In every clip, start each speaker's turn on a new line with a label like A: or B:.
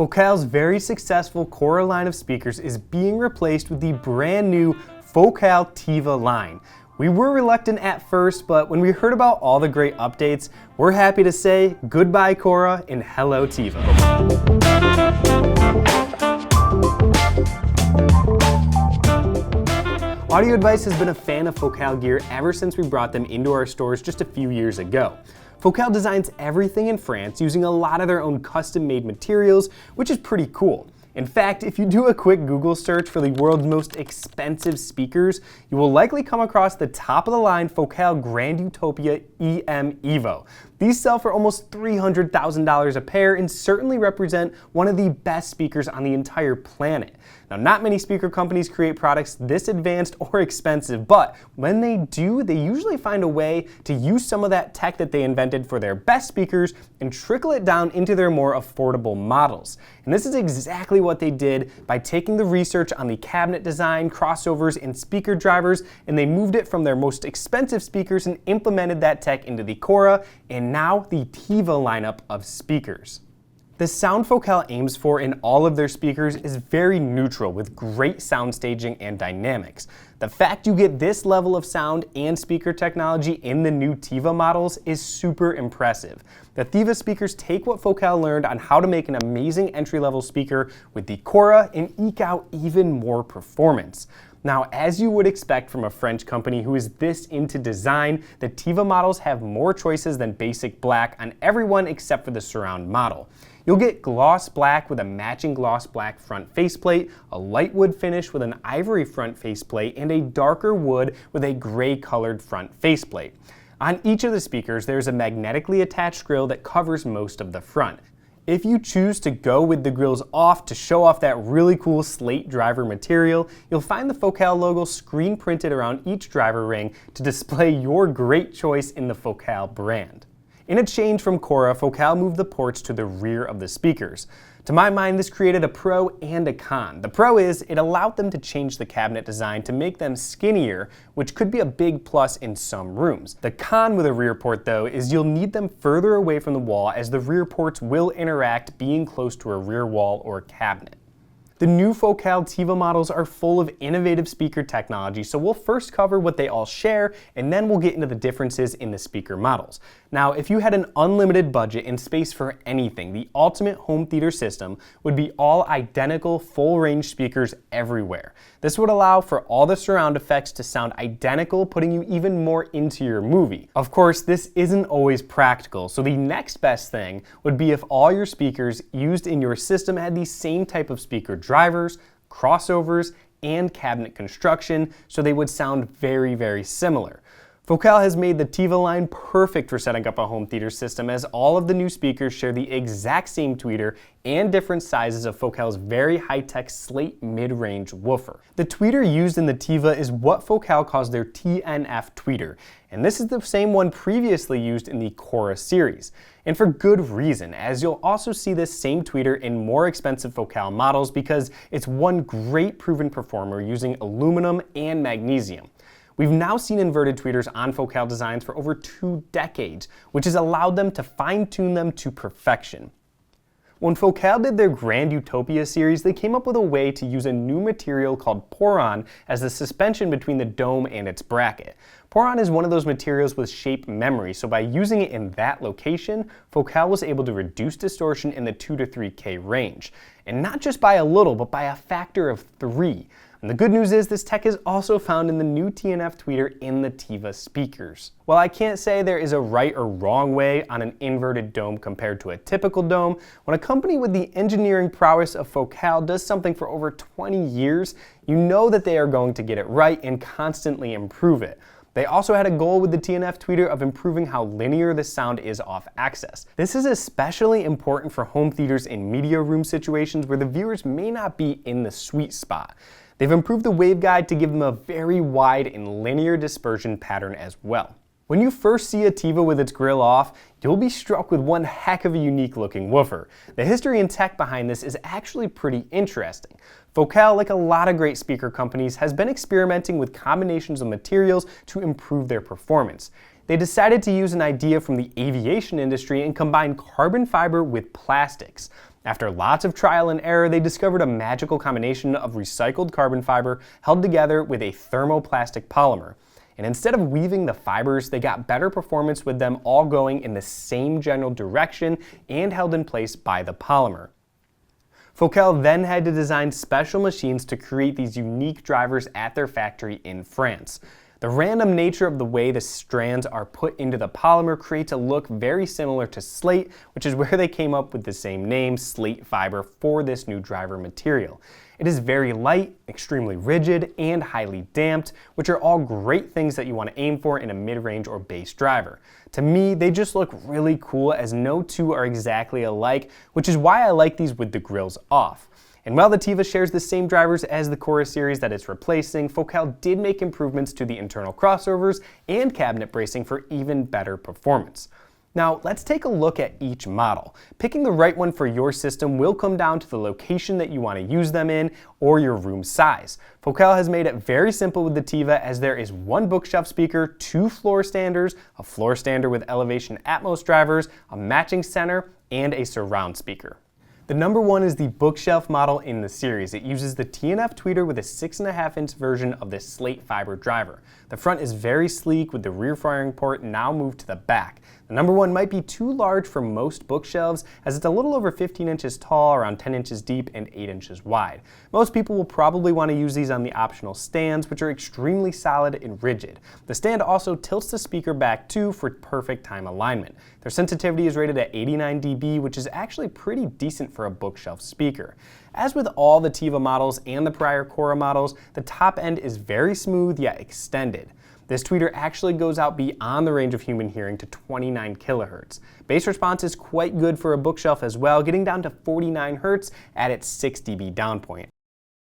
A: Focal's very successful Chora line of speakers is being replaced with the brand new Focal Theva line. We were reluctant at first, but when we heard about all the great updates, we're happy to say goodbye Chora and hello Theva. Audio Advice has been a fan of Focal gear ever since we brought them into our stores just a few years ago. Focal designs everything in France using a lot of their own custom-made materials, which is pretty cool. In fact, if you do a quick Google search for the world's most expensive speakers, you will likely come across the top-of-the-line Focal Grand Utopia EM Evo. These sell for almost $300,000 a pair and certainly represent one of the best speakers on the entire planet. Now, not many speaker companies create products this advanced or expensive, but when they do, they usually find a way to use some of that tech that they invented for their best speakers and trickle it down into their more affordable models. And this is exactly what they did by taking the research on the cabinet design, crossovers, and speaker drivers, and they moved it from their most expensive speakers and implemented that tech into the Chora and now the Theva lineup of speakers. The sound Focal aims for in all of their speakers is very neutral with great sound staging and dynamics. The fact you get this level of sound and speaker technology in the new Theva models is super impressive. The Theva speakers take what Focal learned on how to make an amazing entry-level speaker with the Chora and eke out even more performance. Now, as you would expect from a French company who is this into design, the Theva models have more choices than basic black on every one except for the surround model. You'll get gloss black with a matching gloss black front faceplate, a light wood finish with an ivory front faceplate, and a darker wood with a gray colored front faceplate. On each of the speakers, there's a magnetically attached grille that covers most of the front. If you choose to go with the grills off to show off that really cool slate driver material, you'll find the Focal logo screen printed around each driver ring to display your great choice in the Focal brand. In a change from Chora, Focal moved the ports to the rear of the speakers. To my mind, this created a pro and a con. The pro is it allowed them to change the cabinet design to make them skinnier, which could be a big plus in some rooms. The con with a rear port, though, is you'll need them further away from the wall as the rear ports will interact being close to a rear wall or cabinet. The new Focal Theva models are full of innovative speaker technology, so we'll first cover what they all share, and then we'll get into the differences in the speaker models. Now, if you had an unlimited budget and space for anything, the ultimate home theater system would be all identical full-range speakers everywhere. This would allow for all the surround effects to sound identical, putting you even more into your movie. Of course, this isn't always practical, so the next best thing would be if all your speakers used in your system had the same type of speaker drivers, crossovers, and cabinet construction, so they would sound very, very similar. Focal has made the Theva line perfect for setting up a home theater system, as all of the new speakers share the exact same tweeter and different sizes of Focal's very high-tech slate mid-range woofer. The tweeter used in the Theva is what Focal calls their TNF tweeter, and this is the same one previously used in the Chora series. And for good reason, as you'll also see this same tweeter in more expensive Focal models because it's one great proven performer using aluminum and magnesium. We've now seen inverted tweeters on Focal designs for over 2 decades, which has allowed them to fine-tune them to perfection. When Focal did their Grand Utopia series, they came up with a way to use a new material called Poron as the suspension between the dome and its bracket. Poron is one of those materials with shape memory, so by using it in that location, Focal was able to reduce distortion in the 2 to 3K range. And not just by a little, but by a factor of 3. And the good news is this tech is also found in the new TNF tweeter in the Theva speakers. While I can't say there is a right or wrong way on an inverted dome compared to a typical dome, when a company with the engineering prowess of Focal does something for over 20 years, you know that they are going to get it right and constantly improve it. They also had a goal with the TNF tweeter of improving how linear the sound is off axis. This is especially important for home theaters in media room situations where the viewers may not be in the sweet spot. They've improved the waveguide to give them a very wide and linear dispersion pattern as well. When you first see a Theva with its grill off, you'll be struck with one heck of a unique looking woofer. The history and tech behind this is actually pretty interesting. Focal, like a lot of great speaker companies, has been experimenting with combinations of materials to improve their performance. They decided to use an idea from the aviation industry and combine carbon fiber with plastics. After lots of trial and error, they discovered a magical combination of recycled carbon fiber held together with a thermoplastic polymer. And instead of weaving the fibers, they got better performance with them all going in the same general direction and held in place by the polymer. Focal then had to design special machines to create these unique drivers at their factory in France. The random nature of the way the strands are put into the polymer creates a look very similar to slate, which is where they came up with the same name, slate fiber, for this new driver material. It is very light, extremely rigid, and highly damped, which are all great things that you want to aim for in a mid-range or bass driver. To me, they just look really cool as no two are exactly alike, which is why I like these with the grills off. And while the Theva shares the same drivers as the Chora series that it's replacing, Focal did make improvements to the internal crossovers and cabinet bracing for even better performance. Now, let's take a look at each model. Picking the right one for your system will come down to the location that you want to use them in or your room size. Focal has made it very simple with the Theva, as there is one bookshelf speaker, two floor standers, a floor stander with Elevation Atmos drivers, a matching center, and a surround speaker. The number one is the bookshelf model in the series. It uses the TNF tweeter with a 6.5-inch version of the slate fiber driver. The front is very sleek with the rear firing port now moved to the back. The number one might be too large for most bookshelves, as it's a little over 15 inches tall, around 10 inches deep, and 8 inches wide. Most people will probably want to use these on the optional stands, which are extremely solid and rigid. The stand also tilts the speaker back too for perfect time alignment. Their sensitivity is rated at 89 dB, which is actually pretty decent for a bookshelf speaker. As with all the Theva models and the prior Chora models, the top end is very smooth yet extended. This tweeter actually goes out beyond the range of human hearing to 29 kHz. Bass response is quite good for a bookshelf as well, getting down to 49 Hz at its 6 dB down point.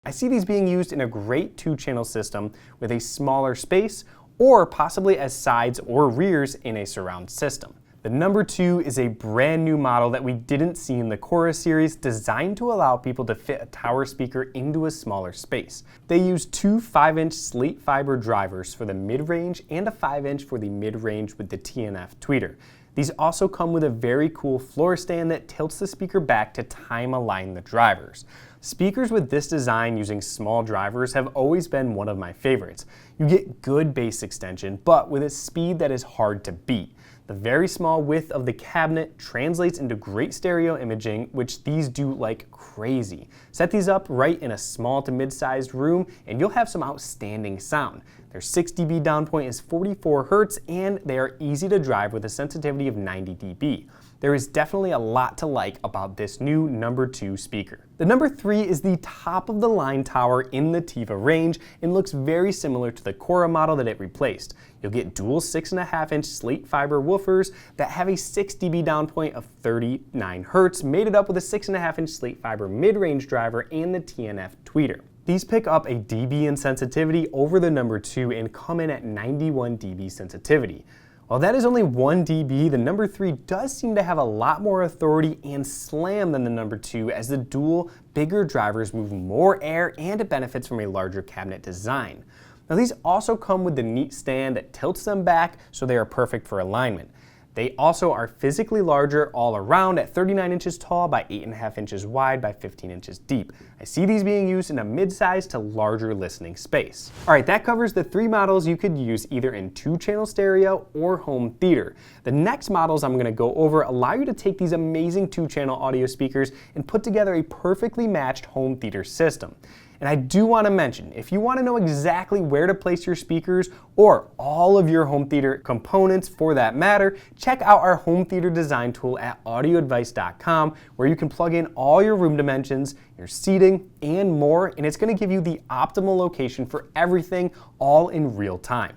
A: I see these being used in a great two-channel system with a smaller space, or possibly as sides or rears in a surround system. The number two is a brand new model that we didn't see in the Chora series, designed to allow people to fit a tower speaker into a smaller space. They use two 5-inch slate fiber drivers for the mid-range and a 5-inch for the mid-range with the TNF tweeter. These also come with a very cool floor stand that tilts the speaker back to time align the drivers. Speakers with this design using small drivers have always been one of my favorites. You get good bass extension, but with a speed that is hard to beat. The very small width of the cabinet translates into great stereo imaging, which these do like crazy. Set these up right in a small to mid-sized room and you'll have some outstanding sound. Their 6 dB down point is 44 Hz, and they are easy to drive with a sensitivity of 90 dB. There is definitely a lot to like about this new number two speaker. The number three is the top of the line tower in the Theva range and looks very similar to the Chora model that it replaced. You'll get dual 6.5-inch slate fiber woofers that have a 6 dB down point of 39 Hz, mated up with a 6.5-inch slate fiber mid-range driver and the TNF tweeter. These pick up a dB in sensitivity over the number two and come in at 91 dB sensitivity. While that is only 1 dB, the number 3 does seem to have a lot more authority and slam than the number 2, as the dual, bigger drivers move more air and it benefits from a larger cabinet design. Now these also come with the neat stand that tilts them back so they are perfect for alignment. They also are physically larger all around at 39 inches tall by 8.5 inches wide by 15 inches deep. I see these being used in a mid-size to larger listening space. Alright, that covers the 3 models you could use either in 2-channel stereo or home theater. The next models I'm going to go over allow you to take these amazing 2-channel audio speakers and put together a perfectly matched home theater system. And I do want to mention, if you want to know exactly where to place your speakers, or all of your home theater components for that matter, check out our home theater design tool at audioadvice.com, where you can plug in all your room dimensions, your seating, and more, and it's going to give you the optimal location for everything, all in real time.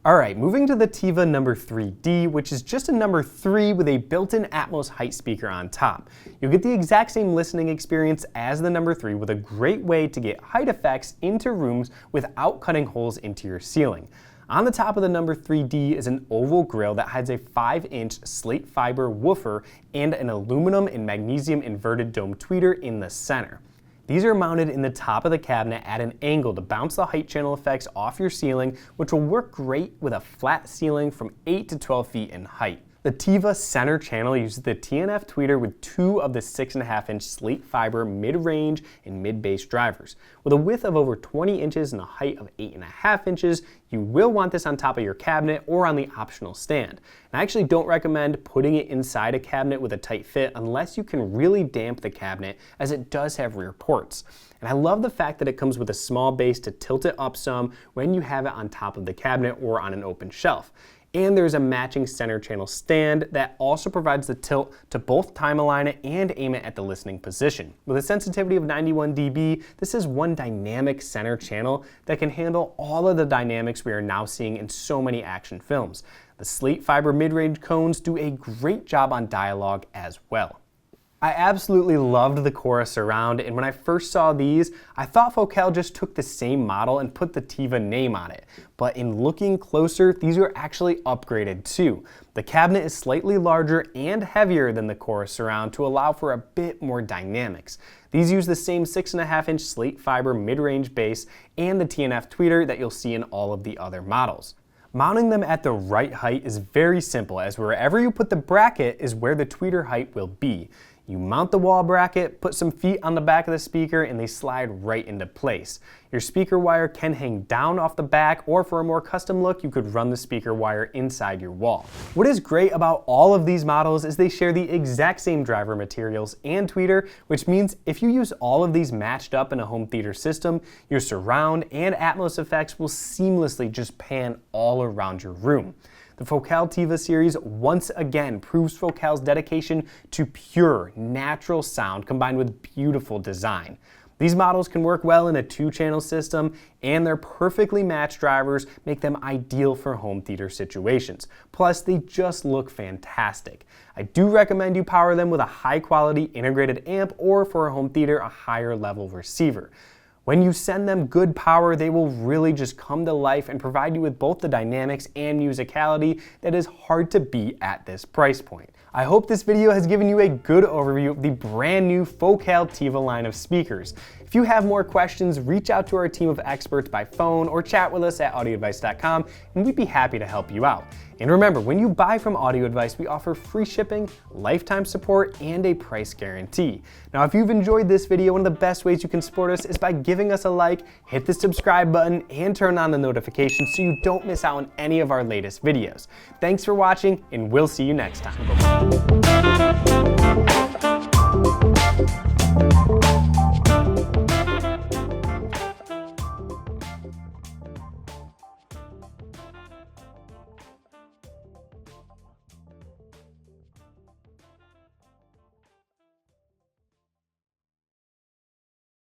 A: Alright, moving to the Theva number 3D, which is just a number 3 with a built-in Atmos height speaker on top. You'll get the exact same listening experience as the number 3 with a great way to get height effects into rooms without cutting holes into your ceiling. On the top of the number 3D is an oval grille that hides a 5-inch slate fiber woofer and an aluminum and magnesium inverted dome tweeter in the center. These are mounted in the top of the cabinet at an angle to bounce the height channel effects off your ceiling, which will work great with a flat ceiling from 8 to 12 feet in height. The Theva center channel uses the TNF tweeter with 2 of the 6.5-inch slate fiber mid-range and mid-bass drivers. With a width of over 20 inches and a height of 8.5 inches, you will want this on top of your cabinet or on the optional stand. And I actually don't recommend putting it inside a cabinet with a tight fit unless you can really damp the cabinet, as it does have rear ports. And I love the fact that it comes with a small base to tilt it up some when you have it on top of the cabinet or on an open shelf. And there's a matching center channel stand that also provides the tilt to both time align it and aim it at the listening position. With a sensitivity of 91 dB, this is one dynamic center channel that can handle all of the dynamics we are now seeing in so many action films. The slate fiber mid-range cones do a great job on dialogue as well. I absolutely loved the Chora surround, and when I first saw these, I thought Focal just took the same model and put the Theva name on it. But in looking closer, these were actually upgraded too. The cabinet is slightly larger and heavier than the Chora surround to allow for a bit more dynamics. These use the same 6.5-inch slate fiber mid-range base and the TNF tweeter that you'll see in all of the other models. Mounting them at the right height is very simple, as wherever you put the bracket is where the tweeter height will be. You mount the wall bracket, put some feet on the back of the speaker, and they slide right into place. Your speaker wire can hang down off the back, or for a more custom look, you could run the speaker wire inside your wall. What is great about all of these models is they share the exact same driver materials and tweeter, which means if you use all of these matched up in a home theater system, your surround and Atmos effects will seamlessly just pan all around your room. The Focal Theva series once again proves Focal's dedication to pure, natural sound combined with beautiful design. These models can work well in a 2-channel system, and their perfectly matched drivers make them ideal for home theater situations. Plus, they just look fantastic. I do recommend you power them with a high-quality integrated amp, or for a home theater, a higher level receiver. When you send them good power, they will really just come to life and provide you with both the dynamics and musicality that is hard to beat at this price point. I hope this video has given you a good overview of the brand new Focal Theva line of speakers. If you have more questions, reach out to our team of experts by phone or chat with us at audioadvice.com, and we'd be happy to help you out. And remember, when you buy from Audio Advice, we offer free shipping, lifetime support, and a price guarantee. Now, if you've enjoyed this video, one of the best ways you can support us is by giving us a like, hit the subscribe button, and turn on the notifications so you don't miss out on any of our latest videos. Thanks for watching, and we'll see you next time.